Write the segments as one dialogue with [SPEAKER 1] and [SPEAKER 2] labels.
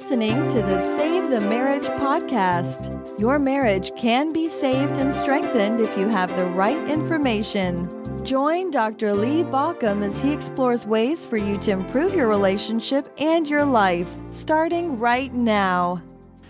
[SPEAKER 1] listening to the Save the Marriage podcast. Your marriage can be saved and strengthened if you have the right information. Join Dr. Lee Baucom as he explores ways for you to improve your relationship and your life, starting right now.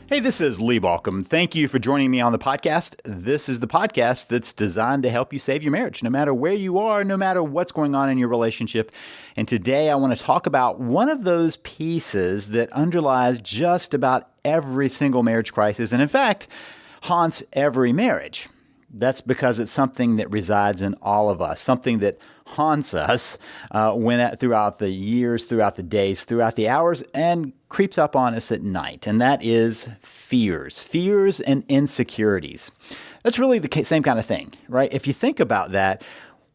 [SPEAKER 2] Hey, this is Lee Baucom. Thank you for joining me on the podcast. This is the podcast that's designed to help you save your marriage, no matter where you are, no matter what's going on in your relationship. And today I want to talk about one of those pieces that underlies just about every single marriage crisis, and in fact, haunts every marriage. That's because it's something that resides in all of us, something that haunts us throughout the years, throughout the days, throughout the hours, and creeps up on us at night. And that is fears and insecurities. That's really the same kind of thing, right? If you think about that,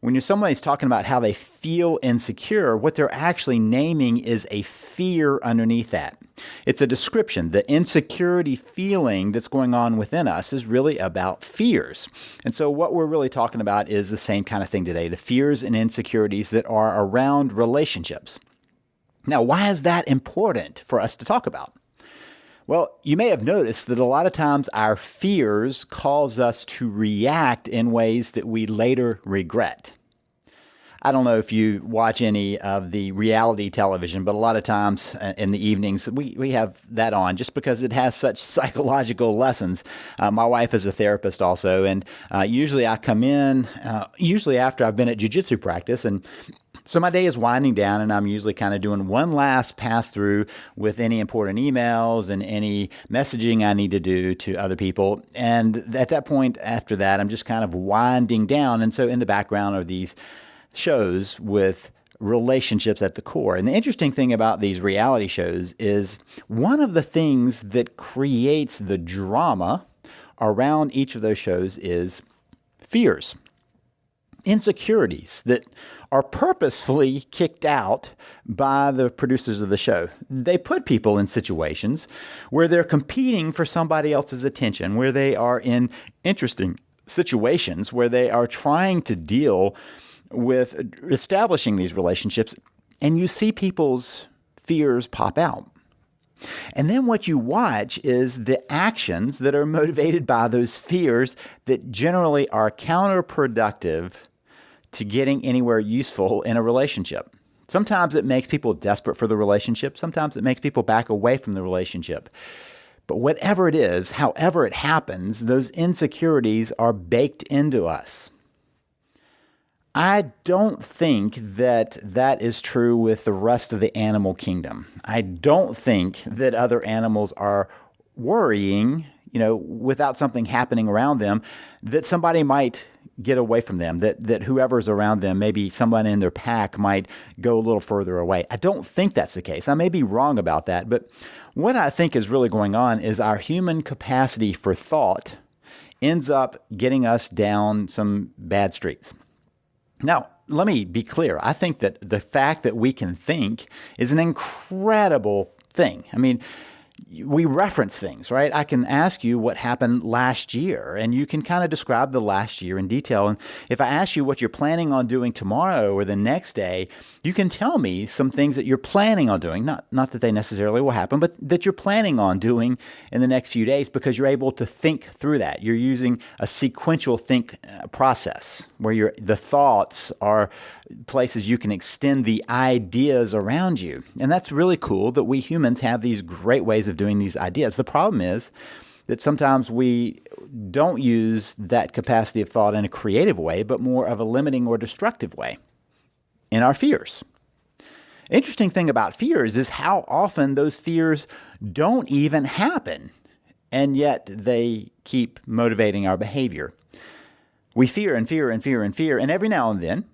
[SPEAKER 2] when somebody's talking about how they feel insecure, what they're actually naming is a fear underneath that. It's a description. The insecurity feeling that's going on within us is really about fears. And so what we're really talking about is the same kind of thing today, the fears and insecurities that are around relationships. Now, why is that important for us to talk about? Well, you may have noticed that a lot of times our fears cause us to react in ways that we later regret. I don't know if you watch any of the reality television, but a lot of times in the evenings, we have that on just because it has such psychological lessons. My wife is a therapist also, and usually I come in, usually after I've been at jiu-jitsu practice, and so my day is winding down, and I'm usually kind of doing one last pass through with any important emails and any messaging I need to do to other people. And at that point, after that, I'm just kind of winding down. And so in the background are these shows with relationships at the core. And the interesting thing about these reality shows is one of the things that creates the drama around each of those shows is fears, insecurities that are purposefully kicked out by the producers of the show. They put people in situations where they're competing for somebody else's attention, where they are in interesting situations, where they are trying to deal with establishing these relationships, and you see people's fears pop out. And then what you watch is the actions that are motivated by those fears that generally are counterproductive to getting anywhere useful in a relationship. Sometimes it makes people desperate for the relationship. Sometimes it makes people back away from the relationship. But whatever it is, however it happens, those insecurities are baked into us. I don't think that that is true with the rest of the animal kingdom. I don't think that other animals are worrying, without something happening around them, that somebody might get away from them, that whoever's around them, maybe someone in their pack might go a little further away. I don't think that's the case. I may be wrong about that, but what I think is really going on is our human capacity for thought ends up getting us down some bad streets. Now, let me be clear. I think that the fact that we can think is an incredible thing. I mean, we reference things, right? I can ask you what happened last year, and you can kind of describe the last year in detail. And if I ask you what you're planning on doing tomorrow or the next day, you can tell me some things that you're planning on doing. Not that they necessarily will happen, but that you're planning on doing in the next few days because you're able to think through that. You're using a sequential think process where the thoughts are places you can extend the ideas around you. And that's really cool that we humans have these great ways of doing these ideas. The problem is that sometimes we don't use that capacity of thought in a creative way, but more of a limiting or destructive way in our fears. Interesting thing about fears is how often those fears don't even happen, and yet they keep motivating our behavior. We fear and fear and fear and fear, and every now and then,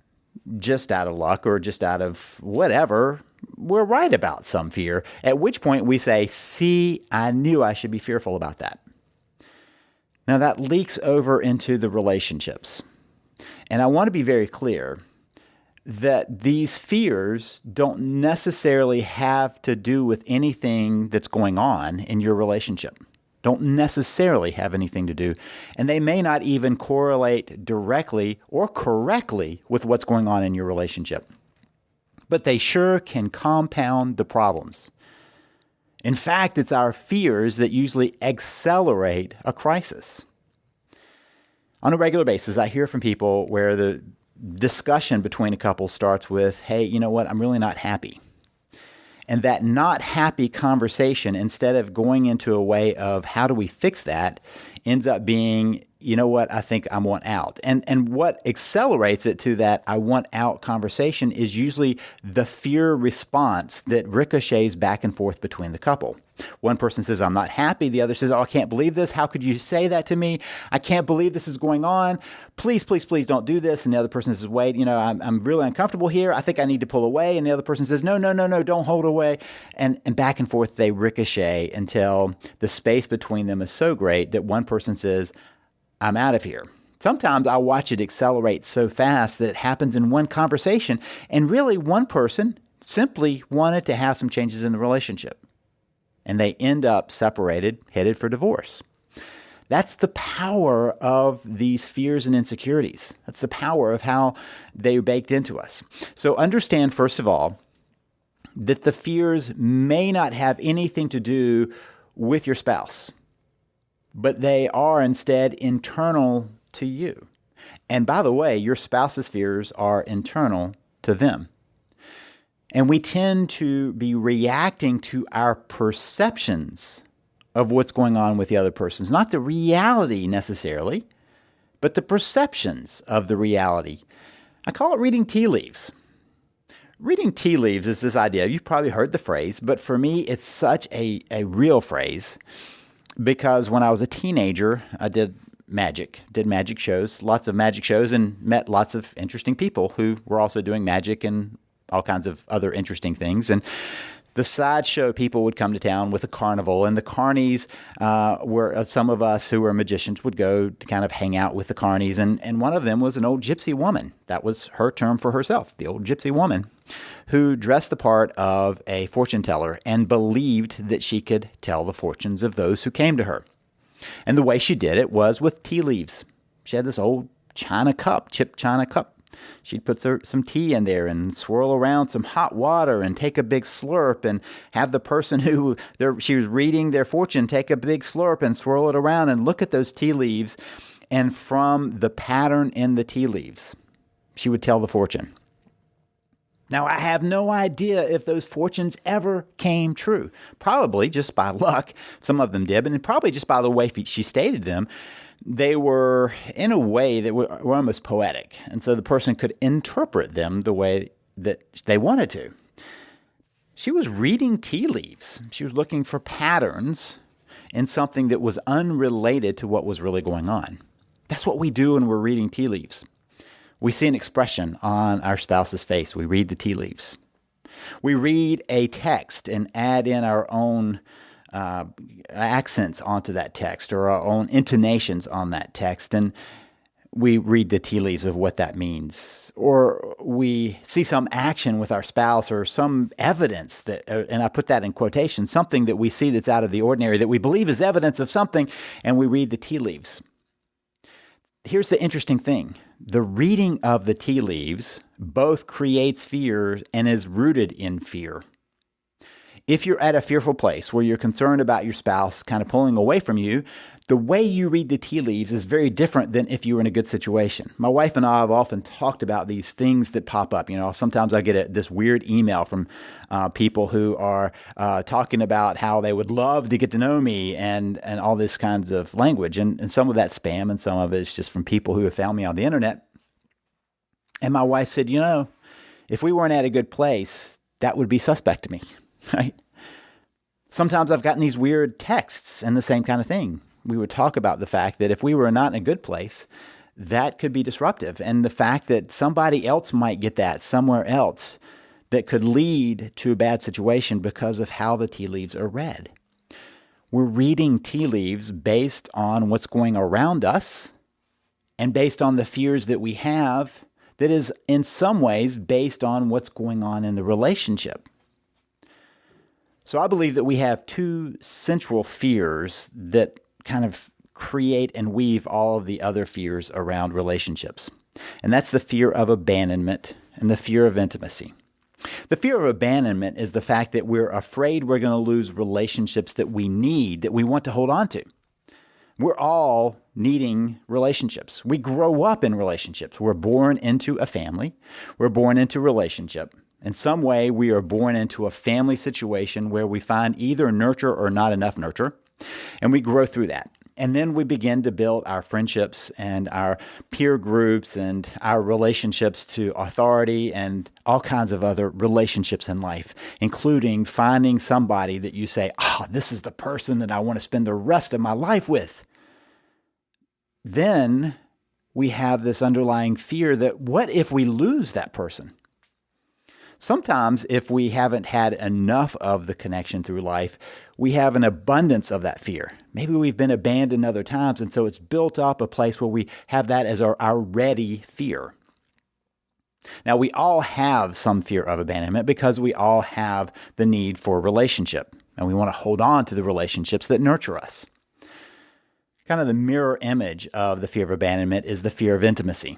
[SPEAKER 2] just out of luck or just out of whatever, we're right about some fear, at which point we say, see, I knew I should be fearful about that. Now that leaks over into the relationships. And I want to be very clear that these fears don't necessarily have to do with anything that's going on in your relationship. Don't necessarily have anything to do, and they may not even correlate directly or correctly with what's going on in your relationship. But they sure can compound the problems. In fact, it's our fears that usually accelerate a crisis. On a regular basis, I hear from people where the discussion between a couple starts with, hey, you know what, I'm really not happy. And that not happy conversation, instead of going into a way of how do we fix that, ends up being, you know what, I think I want out. And what accelerates it to that I want out conversation is usually the fear response that ricochets back and forth between the couple. One person says, I'm not happy. The other says, oh, I can't believe this. How could you say that to me? I can't believe this is going on. Please, please, please don't do this. And the other person says, wait, I'm really uncomfortable here. I think I need to pull away. And the other person says, no, don't hold away. And back and forth they ricochet until the space between them is so great that one person says, I'm out of here. Sometimes I watch it accelerate so fast that it happens in one conversation. And really one person simply wanted to have some changes in the relationship. And they end up separated, headed for divorce. That's the power of these fears and insecurities. That's the power of how they're baked into us. So understand, first of all, that the fears may not have anything to do with your spouse, but they are instead internal to you. And by the way, your spouse's fears are internal to them. And we tend to be reacting to our perceptions of what's going on with the other person. Not the reality necessarily, but the perceptions of the reality. I call it reading tea leaves. Reading tea leaves is this idea. You've probably heard the phrase, but for me, it's such a real phrase because when I was a teenager, I did magic shows, lots of magic shows, and met lots of interesting people who were also doing magic and all kinds of other interesting things. And the sideshow people would come to town with a carnival, and the carnies were some of us who were magicians would go to kind of hang out with the carnies. And one of them was an old gypsy woman. That was her term for herself, the old gypsy woman, who dressed the part of a fortune teller and believed that she could tell the fortunes of those who came to her. And the way she did it was with tea leaves. She had this old china cup, chipped china cup. She'd put some tea in there and swirl around some hot water and take a big slurp and have the person who she was reading their fortune take a big slurp and swirl it around and look at those tea leaves. And from the pattern in the tea leaves, she would tell the fortune. Now, I have no idea if those fortunes ever came true. Probably just by luck. Some of them did, and probably just by the way she stated them. They were in a way that were almost poetic. And so the person could interpret them the way that they wanted to. She was reading tea leaves. She was looking for patterns in something that was unrelated to what was really going on. That's what we do when we're reading tea leaves. We see an expression on our spouse's face. We read the tea leaves. We read a text and add in our own accents onto that text or our own intonations on that text, and we read the tea leaves of what that means. Or we see some action with our spouse or some evidence that, and I put that in quotation, something that we see that's out of the ordinary that we believe is evidence of something, and we read the tea leaves. Here's the interesting thing. The reading of the tea leaves both creates fear and is rooted in fear. If you're at a fearful place where you're concerned about your spouse kind of pulling away from you, the way you read the tea leaves is very different than if you were in a good situation. My wife and I have often talked about these things that pop up. Sometimes I get this weird email from people who are talking about how they would love to get to know me and all this kinds of language. And some of that spam and some of it is just from people who have found me on the internet. And my wife said, if we weren't at a good place, that would be suspect to me. Right? Sometimes I've gotten these weird texts and the same kind of thing. We would talk about the fact that if we were not in a good place, that could be disruptive. And the fact that somebody else might get that somewhere else that could lead to a bad situation because of how the tea leaves are read. We're reading tea leaves based on what's going around us and based on the fears that we have that is in some ways based on what's going on in the relationship. So I believe that we have two central fears that kind of create and weave all of the other fears around relationships. And that's the fear of abandonment and the fear of intimacy. The fear of abandonment is the fact that we're afraid we're going to lose relationships that we need, that we want to hold on to. We're all needing relationships. We grow up in relationships. We're born into a family. We're born into a relationship. In some way, we are born into a family situation where we find either nurture or not enough nurture, and we grow through that. And then we begin to build our friendships and our peer groups and our relationships to authority and all kinds of other relationships in life, including finding somebody that you say, this is the person that I want to spend the rest of my life with. Then we have this underlying fear that what if we lose that person? Sometimes if we haven't had enough of the connection through life, we have an abundance of that fear. Maybe we've been abandoned other times, and so it's built up a place where we have that as our ready fear. Now, we all have some fear of abandonment because we all have the need for a relationship, and we want to hold on to the relationships that nurture us. Kind of the mirror image of the fear of abandonment is the fear of intimacy.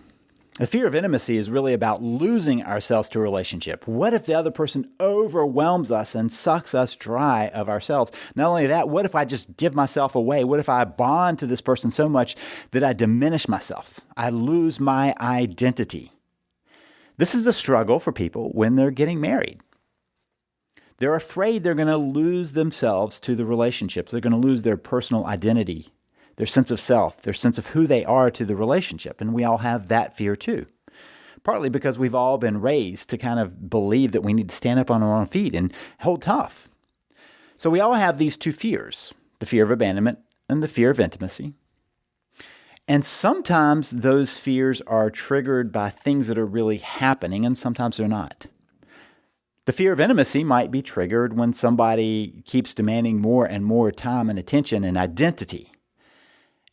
[SPEAKER 2] The fear of intimacy is really about losing ourselves to a relationship. What if the other person overwhelms us and sucks us dry of ourselves? Not only that, what if I just give myself away? What if I bond to this person so much that I diminish myself? I lose my identity. This is a struggle for people when they're getting married. They're afraid they're going to lose themselves to the relationships. They're going to lose their personal identity, their sense of self, their sense of who they are to the relationship. And we all have that fear too. Partly because we've all been raised to kind of believe that we need to stand up on our own feet and hold tough. So we all have these two fears, the fear of abandonment and the fear of intimacy. And sometimes those fears are triggered by things that are really happening, and sometimes they're not. The fear of intimacy might be triggered when somebody keeps demanding more and more time and attention and identity.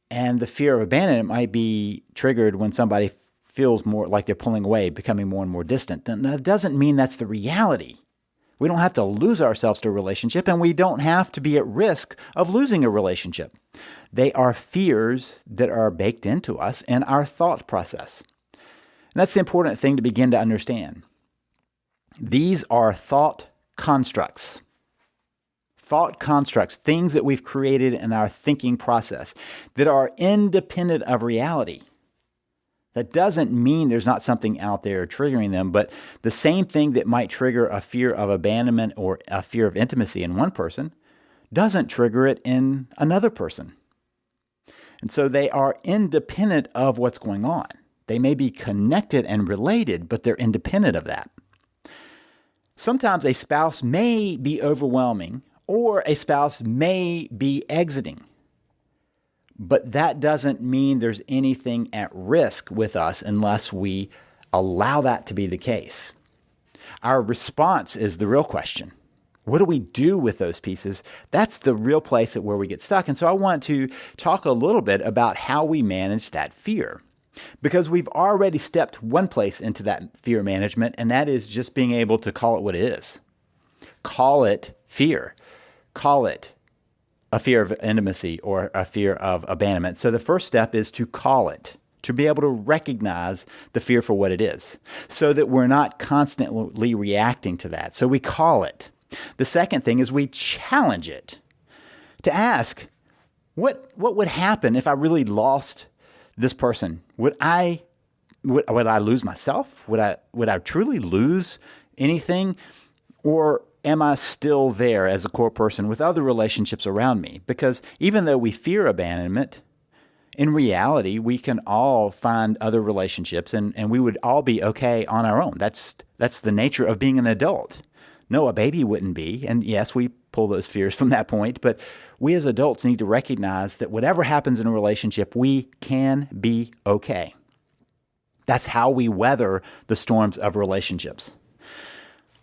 [SPEAKER 2] And the fear of abandonment might be triggered when somebody feels more like they're pulling away, becoming more and more distant. And that doesn't mean that's the reality. We don't have to lose ourselves to a relationship, and we don't have to be at risk of losing a relationship. They are fears that are baked into us in our thought process. And that's the important thing to begin to understand. These are thought constructs. Thought constructs, things that we've created in our thinking process that are independent of reality. That doesn't mean there's not something out there triggering them, but the same thing that might trigger a fear of abandonment or a fear of intimacy in one person doesn't trigger it in another person. And so they are independent of what's going on. They may be connected and related, but they're independent of that. Sometimes a spouse may be overwhelming, or a spouse may be exiting. But that doesn't mean there's anything at risk with us unless we allow that to be the case. Our response is the real question. What do we do with those pieces? That's the real place where we get stuck. And so I want to talk a little bit about how we manage that fear. Because we've already stepped one place into that fear management, and that is just being able to call it what it is. Call it fear. Call it a fear of intimacy or a fear of abandonment. So the first step is to call it, to be able to recognize the fear for what it is, so that we're not constantly reacting to that. So we call it. The second thing is we challenge it, to ask, what would happen if I really lost this person? Would I lose myself? Would I truly lose anything? Or am I still there as a core person with other relationships around me? Because even though we fear abandonment, in reality, we can all find other relationships and we would all be okay on our own. That's the nature of being an adult. No, a baby wouldn't be. And yes, we pull those fears from that point. But we as adults need to recognize that whatever happens in a relationship, we can be okay. That's how we weather the storms of relationships.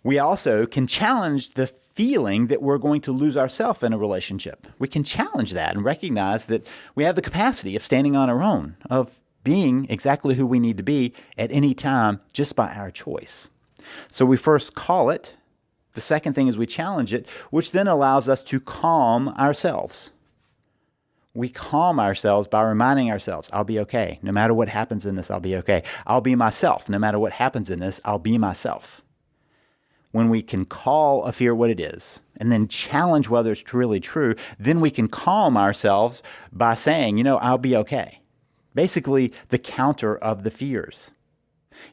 [SPEAKER 2] We also can challenge the feeling that we're going to lose ourselves in a relationship. We can challenge that and recognize that we have the capacity of standing on our own, of being exactly who we need to be at any time just by our choice. So we first call it. The second thing is we challenge it, which then allows us to calm ourselves. We calm ourselves by reminding ourselves, I'll be okay. No matter what happens in this, I'll be okay. I'll be myself. No matter what happens in this, I'll be myself. when we can call a fear what it is and then challenge whether it's really true, then we can calm ourselves by saying, I'll be okay. Basically, the counter of the fears.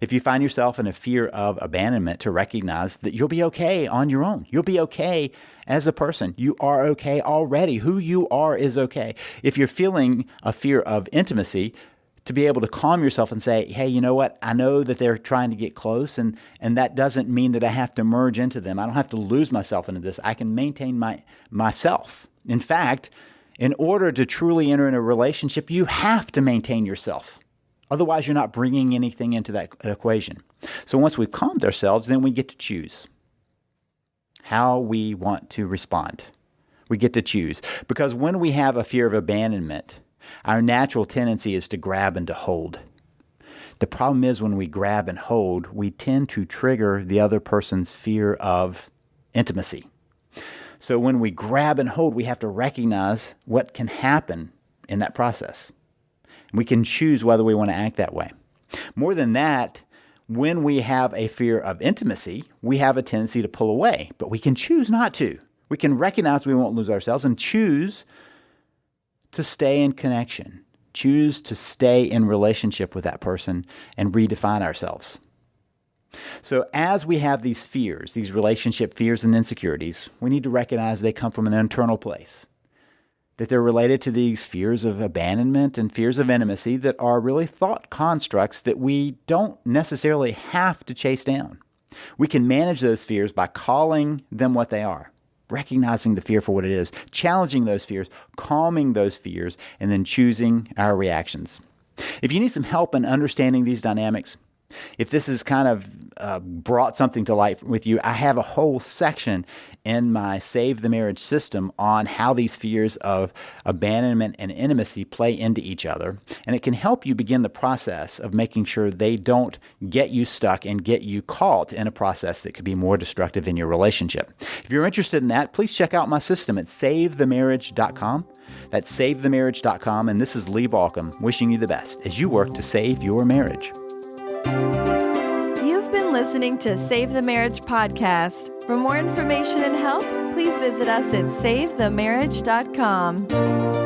[SPEAKER 2] If you find yourself in a fear of abandonment, to recognize that you'll be okay on your own. You'll be okay as a person. You are okay already. Who you are is okay. If you're feeling a fear of intimacy, to be able to calm yourself and say, hey, you know what? I know that they're trying to get close, and that doesn't mean that I have to merge into them. I don't have to lose myself into this. I can maintain myself. In fact, in order to truly enter in a relationship, you have to maintain yourself. Otherwise, you're not bringing anything into that equation. So once we've calmed ourselves, then we get to choose how we want to respond. We get to choose. Because when we have a fear of abandonment, our natural tendency is to grab and to hold. The problem is when we grab and hold, we tend to trigger the other person's fear of intimacy. So when we grab and hold, we have to recognize what can happen in that process. We can choose whether we want to act that way. More than that, when we have a fear of intimacy, we have a tendency to pull away, but we can choose not to. We can recognize we won't lose ourselves and choose to stay in connection, choose to stay in relationship with that person and redefine ourselves. So as we have these fears, these relationship fears and insecurities, we need to recognize they come from an internal place, that they're related to these fears of abandonment and fears of intimacy that are really thought constructs that we don't necessarily have to chase down. We can manage those fears by calling them what they are, recognizing the fear for what it is, challenging those fears, calming those fears, and then choosing our reactions. If you need some help in understanding these dynamics, if this has kind of brought something to light with you, I have a whole section in my Save the Marriage system on how these fears of abandonment and intimacy play into each other. And it can help you begin the process of making sure they don't get you stuck and get you caught in a process that could be more destructive in your relationship. If you're interested in that, please check out my system at savethemarriage.com. That's savethemarriage.com. And this is Lee Balcom wishing you the best as you work to save your marriage.
[SPEAKER 1] You've been listening to Save the Marriage podcast. For more information and help, please visit us at savethemarriage.com.